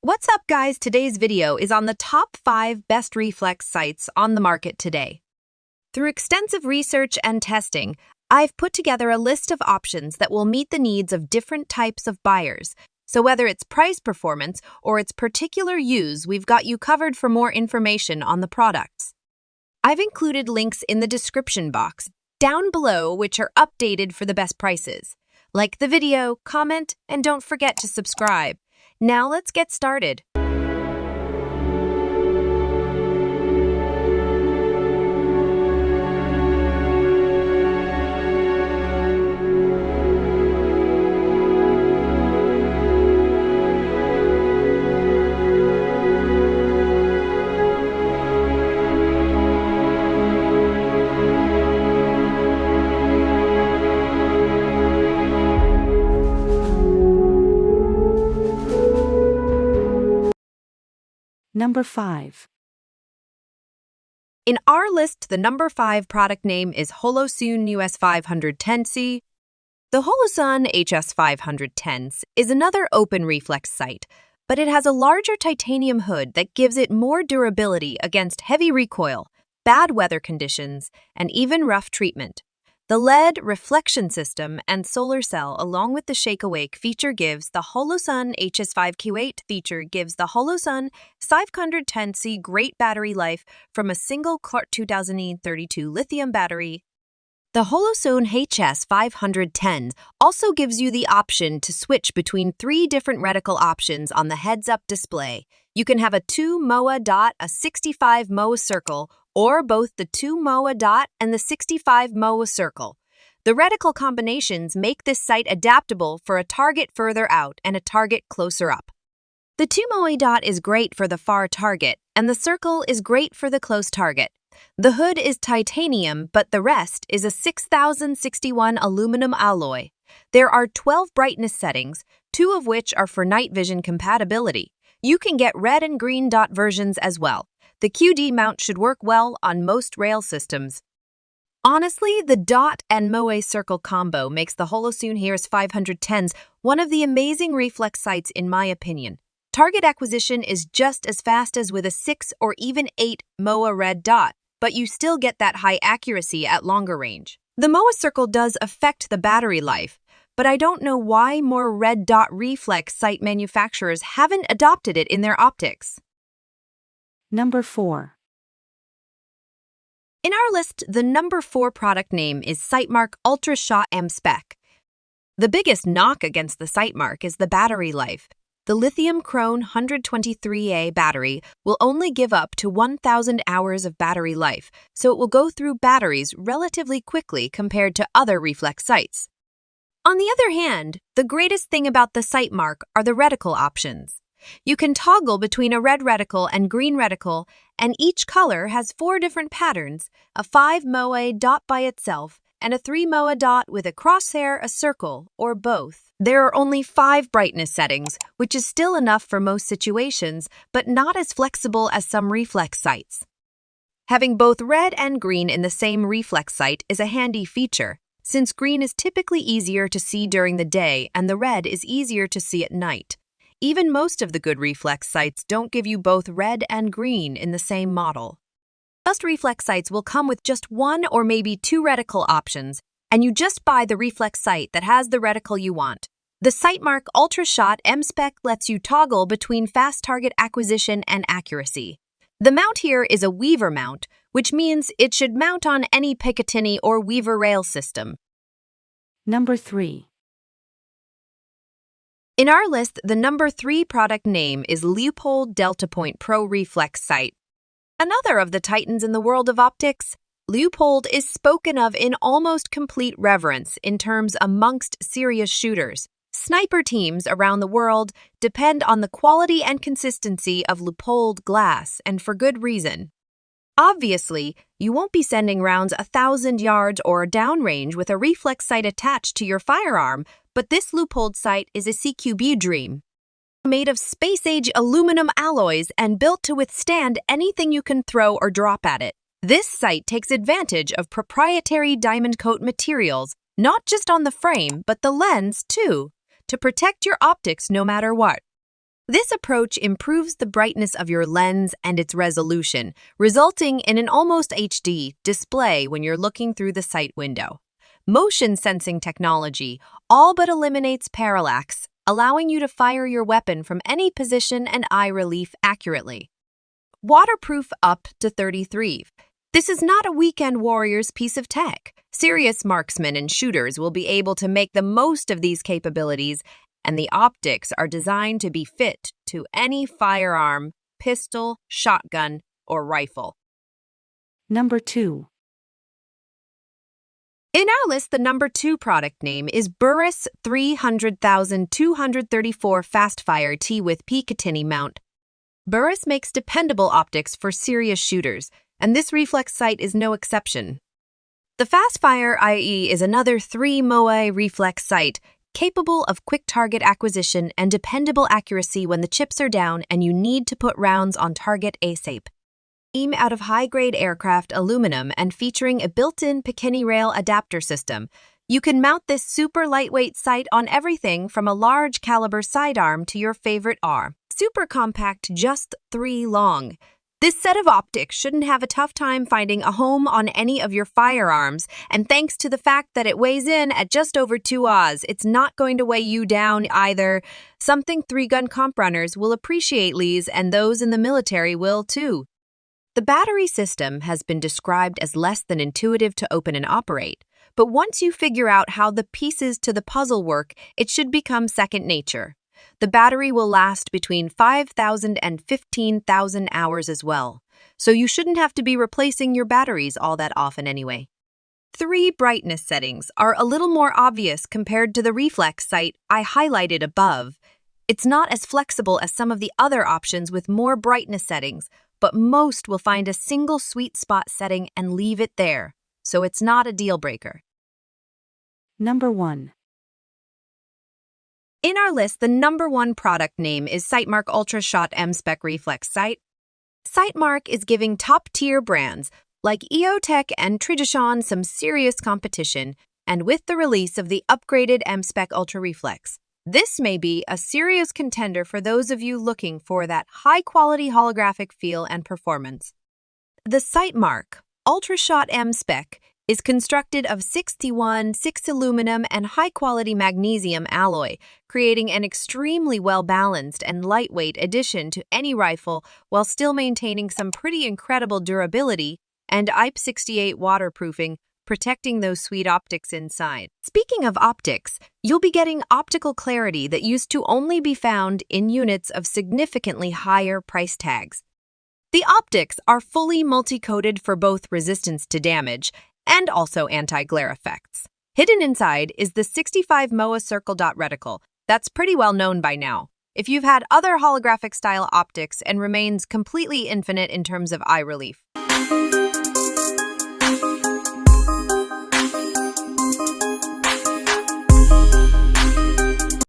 What's up, guys? Today's video is on the top 5 best reflex sights on the market today. Through extensive research and testing, I've put together a list of options that will meet the needs of different types of buyers. So whether it's price performance or its particular use, we've got you covered for more information on the products. I've included links in the description box down below which are updated for the best prices. Like the video, comment, and don't forget to subscribe. Now let's get started. Number 5. In our list, the number 5 product name is Holosun HS510C. The Holosun HS510C is another open reflex sight, but it has a larger titanium hood that gives it more durability against heavy recoil, bad weather conditions, and even rough treatment. The LED reflection system and solar cell along with the Shake Awake feature gives the Holosun HS510C feature gives the Holosun HS510C great battery life from a single Clark 2032 lithium battery. The Holosun HS510 also gives you the option to switch between 3 different reticle options on the heads-up display. You can have a 2 MOA dot, a 65 MOA circle, or both the 2 MOA dot and the 65 MOA circle. The reticle combinations make this sight adaptable for a target further out and a target closer up. The 2 MOA dot is great for the far target, and the circle is great for the close target. The hood is titanium, but the rest is a 6061 aluminum alloy. There are 12 brightness settings, 2 of which are for night vision compatibility. You can get red and green dot versions as well. The QD mount should work well on most rail systems. Honestly, the dot and MOA circle combo makes the Holosun HS510 one of the amazing reflex sights in my opinion. Target acquisition is just as fast as with a 6 or even 8 MOA red dot, but you still get that high accuracy at longer range. The MOA circle does affect the battery life, but I don't know why more red dot reflex sight manufacturers haven't adopted it in their optics. Number 4. In our list, the number 4 product name is Sightmark Ultra Shot M-Spec. The biggest knock against the Sightmark is the battery life. The lithium Crone 123A battery will only give up to 1,000 hours of battery life, so it will go through batteries relatively quickly compared to other reflex sights. On the other hand, the greatest thing about the Sightmark are the reticle options. You can toggle between a red reticle and green reticle, and each color has 4 different patterns, a 5 MOA dot by itself, and a 3 MOA dot with a crosshair, a circle, or both. There are only 5 brightness settings, which is still enough for most situations, but not as flexible as some reflex sights. Having both red and green in the same reflex sight is a handy feature, since green is typically easier to see during the day and the red is easier to see at night. Even most of the good reflex sights don't give you both red and green in the same model. Most reflex sights will come with just 1 or maybe 2 reticle options, and you just buy the reflex sight that has the reticle you want. The Sightmark Ultra Shot M-Spec lets you toggle between fast target acquisition and accuracy. The mount here is a Weaver mount, which means it should mount on any Picatinny or Weaver rail system. Number 3. In our list, the number 3 product name is Leupold DeltaPoint Pro Reflex Sight. Another of the titans in the world of optics, Leupold is spoken of in almost complete reverence in terms amongst serious shooters. Sniper teams around the world depend on the quality and consistency of Leupold glass, and for good reason. Obviously, you won't be sending rounds 1,000 yards or downrange with a reflex sight attached to your firearm, but this Leupold sight is a CQB dream. Made of space-age aluminum alloys and built to withstand anything you can throw or drop at it. This sight takes advantage of proprietary diamond coat materials, not just on the frame, but the lens, too, to protect your optics no matter what. This approach improves the brightness of your lens and its resolution, resulting in an almost HD display when you're looking through the sight window. Motion sensing technology all but eliminates parallax, allowing you to fire your weapon from any position and eye relief accurately. Waterproof up to 33. This is not a weekend warrior's piece of tech. Serious marksmen and shooters will be able to make the most of these capabilities, and the optics are designed to be fit to any firearm, pistol, shotgun, or rifle. Number 2. In our list, the number 2 product name is Burris 300,234 FastFire T with Picatinny mount. Burris makes dependable optics for serious shooters, and this reflex sight is no exception. The FastFire IE is another 3 MOA reflex sight, capable of quick target acquisition and dependable accuracy when the chips are down and you need to put rounds on target ASAP. Aimed out of high-grade aircraft aluminum and featuring a built-in Picatinny rail adapter system, you can mount this super lightweight sight on everything from a large caliber sidearm to your favorite R. Super compact, just 3 long. This set of optics shouldn't have a tough time finding a home on any of your firearms, and thanks to the fact that it weighs in at just over 2 Oz, it's not going to weigh you down either. Something 3-gun comp runners will appreciate, Lees, and those in the military will too. The battery system has been described as less than intuitive to open and operate, but once you figure out how the pieces to the puzzle work, it should become second nature. The battery will last between 5,000 and 15,000 hours as well, so you shouldn't have to be replacing your batteries all that often anyway. 3 brightness settings are a little more obvious compared to the reflex sight I highlighted above. It's not as flexible as some of the other options with more brightness settings, but most will find a single sweet spot setting and leave it there, so it's not a deal breaker. Number 1. In our list, the number 1 product name is Sightmark Ultra Shot M-Spec Reflex Sight. Sightmark is giving top-tier brands like EOTech and Tradition some serious competition, and with the release of the upgraded M-Spec Ultra Reflex, this may be a serious contender for those of you looking for that high-quality holographic feel and performance. The Sightmark Ultra Shot M-Spec is constructed of 6T1, 6 aluminum, and high-quality magnesium alloy, creating an extremely well-balanced and lightweight addition to any rifle while still maintaining some pretty incredible durability and IP68 waterproofing, protecting those sweet optics inside. Speaking of optics, you'll be getting optical clarity that used to only be found in units of significantly higher price tags. The optics are fully multi-coated for both resistance to damage and also anti-glare effects. Hidden inside is the 65 MOA circle dot reticle that's pretty well known by now. If you've had other holographic style optics and remains completely infinite in terms of eye relief.